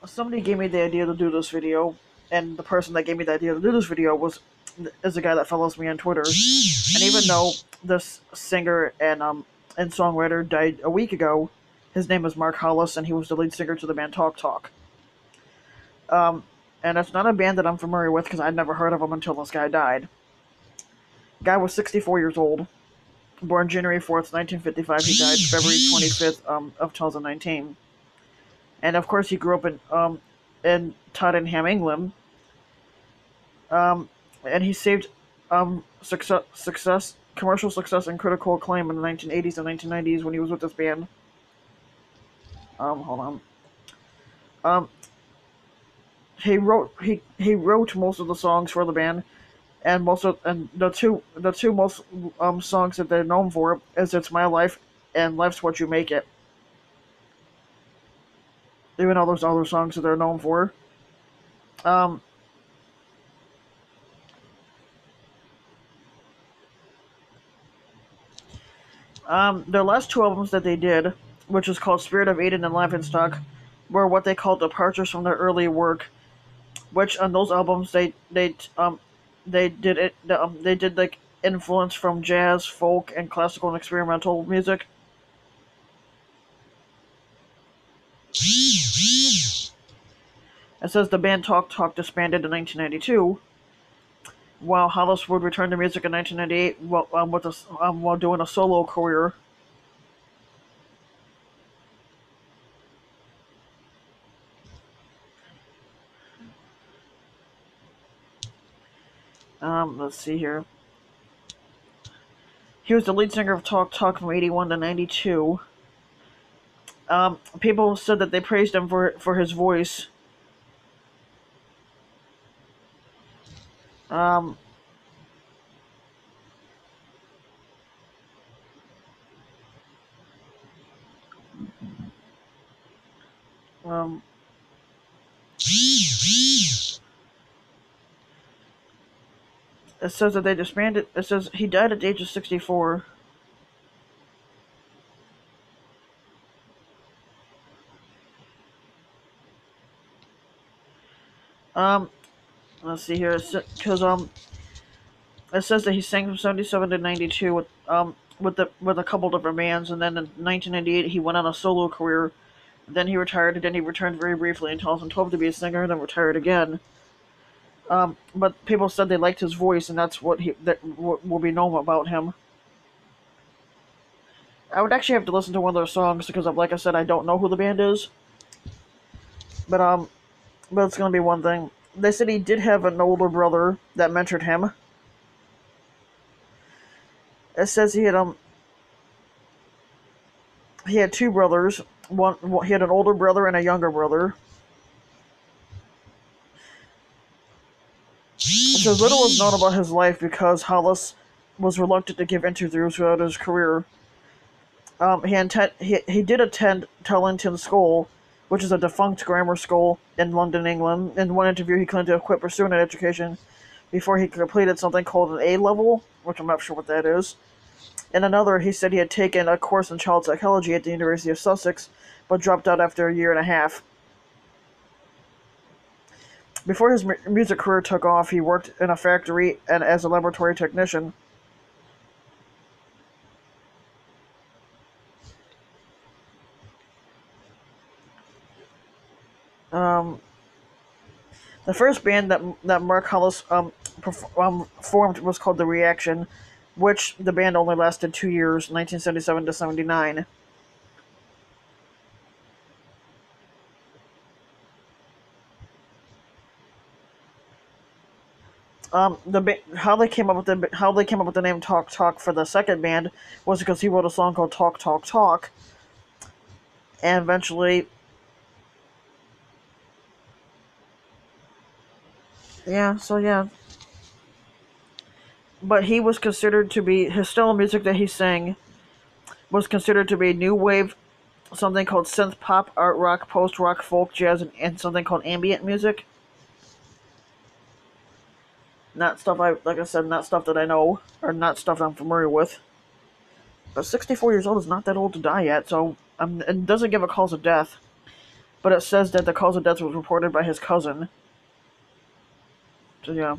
somebody gave me the idea to do this video, and the person that gave me the idea to do this video is a guy that follows me on Twitter. And even though this singer and songwriter died a week ago, his name is Mark Hollis, and he was the lead singer to the band Talk Talk. And it's not a band that I'm familiar with because I'd never heard of him until this guy died. Guy was 64 years old, born January 4th, 1955. He died February 25th of 2019. And of course, he grew up in Tottenham, England. And he saved commercial success, and critical acclaim in the 1980s and 1990s when he was with this band. Hold on. He wrote most of the songs for the band, and the two most songs that they're known for is "It's My Life" and "Life's What You Make It." Even though there's other songs that they're known for. Their last two albums that they did, which is called "Spirit of Aiden" and "Laughingstock," were what they called departures from their early work. Which on those albums they did like influence from jazz, folk, and classical and experimental music. It says the band Talk Talk disbanded in 1992, while Hollis would return to music in 1998 while doing a solo career. Let's see here. He was the lead singer of Talk Talk from 81 to 92. People said that they praised him for his voice. Um, um, it says that they disbanded. It says he died at the age of 64. Let's see here, because it says that he sang from 77 to 92 with a couple different bands, and then in 1998 he went on a solo career. Then he retired, and then he returned very briefly in 2012 to be a singer, and then retired again. But people said they liked his voice, and that's what will be known about him. I would actually have to listen to one of their songs because, like I said, I don't know who the band is. But it's gonna be one thing. They said he did have an older brother that mentored him. It says he had two brothers. He had an older brother and a younger brother. So little is known about his life because Hollis was reluctant to give interviews throughout his career. He did attend Tellington School, which is a defunct grammar school in London, England. In one interview, he claimed to have quit pursuing an education before he completed something called an A level, which I'm not sure what that is. In another, he said he had taken a course in child psychology at the University of Sussex, but dropped out after a year and a half. Before his music career took off, he worked in a factory and as a laboratory technician. The first band that Mark Hollis formed was called The Reaction, which the band only lasted 2 years, 1977 to 79. How they came up with the name Talk Talk for the second band was because he wrote a song called Talk Talk Talk, and eventually, yeah. But he was considered to be his style of music that he sang was considered to be new wave, something called synth pop, art rock, post rock, folk, jazz, and something called ambient music. Not stuff like I said, not stuff that I know, or not stuff I'm familiar with. But 64 years old is not that old to die yet, so it doesn't give a cause of death. but it says that the cause of death was reported by his cousin. So yeah.